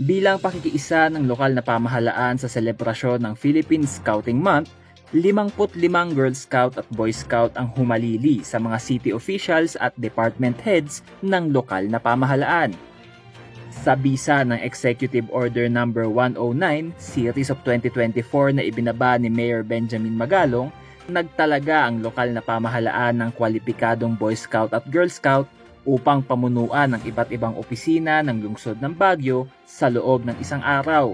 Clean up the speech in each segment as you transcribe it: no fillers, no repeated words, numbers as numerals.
Bilang pakikiisa ng lokal na pamahalaan sa selebrasyon ng Philippine Scouting Month, 55 Girl Scout at Boy Scout ang humalili sa mga city officials at department heads ng lokal na pamahalaan. Sa bisa ng Executive Order No. 109, Series of 2024 na ibinaba ni Mayor Benjamin Magalong, nagtalaga ang lokal na pamahalaan ng kwalipikadong Boy Scout at Girl Scout upang pamunuan ng iba't ibang opisina ng lungsod ng Baguio sa loob ng isang araw.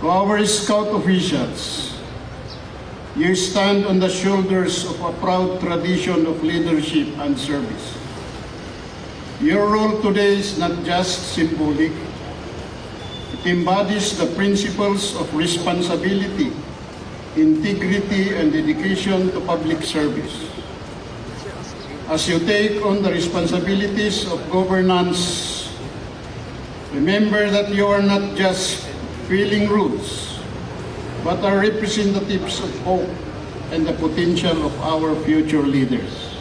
To our Scout officials, you stand on the shoulders of a proud tradition of leadership and service. Your role today is not just symbolic. It embodies the principles of responsibility, integrity, and dedication to public service. As you take on the responsibilities of governance, remember that you are not just filling rules, but are representatives of hope and the potential of our future leaders.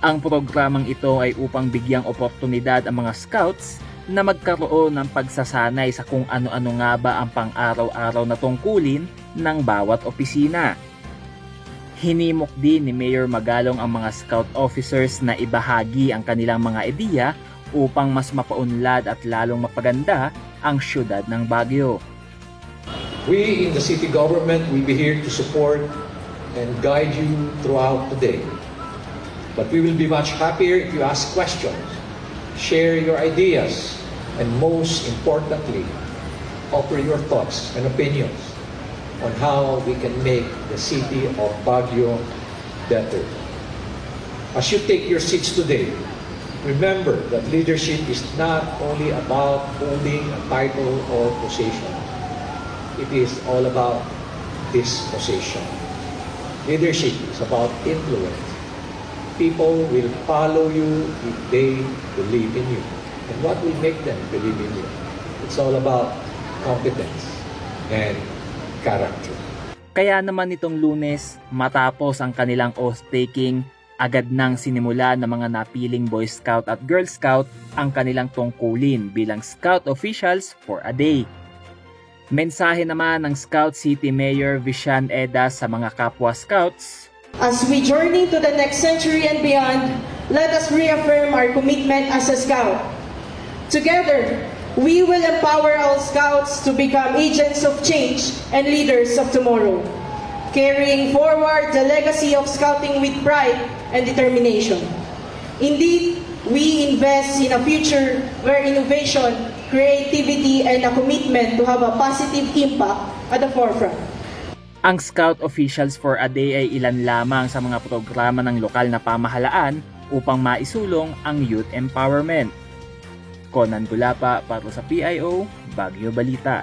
Ang programang ito ay upang bigyang oportunidad ang mga scouts na magkaroon ng pagsasanay sa kung ano-ano nga ba ang pang-araw-araw na tungkulin ng bawat opisina. Hinimok din ni Mayor Magalong ang mga scout officers na ibahagi ang kanilang mga ideya upang mas mapaunlad at lalong mapaganda ang syudad ng Baguio. We in the city government will be here to support and guide you throughout the day. But we will be much happier if you ask questions, share your ideas, and most importantly, offer your thoughts and opinions on how we can make the city of Baguio better. As you take your seats today, remember that leadership is not only about holding a title or position. It is all about this position. Leadership is about influence. People will follow you if they believe in you. And what will make them believe in you? It's all about competence and character. Kaya naman nitong Lunes, matapos ang kanilang oath-taking, agad nang sinimula ng mga napiling Boy Scout at Girl Scout ang kanilang tungkulin bilang Scout officials for a day. Mensahe naman ng Scout City Mayor Vishan Eda sa mga kapwa Scouts. As we journey to the next century and beyond, let us reaffirm our commitment as a Scout. Together, we will empower all Scouts to become agents of change and leaders of tomorrow, carrying forward the legacy of Scouting with pride and determination. Indeed, we invest in a future where innovation, creativity, and a commitment to have a positive impact at the forefront. Ang Scout Officials for a Day ay ilan lamang sa mga programa ng lokal na pamahalaan upang maisulong ang youth empowerment. Conan Gulapa para sa PIO, Baguio Balita.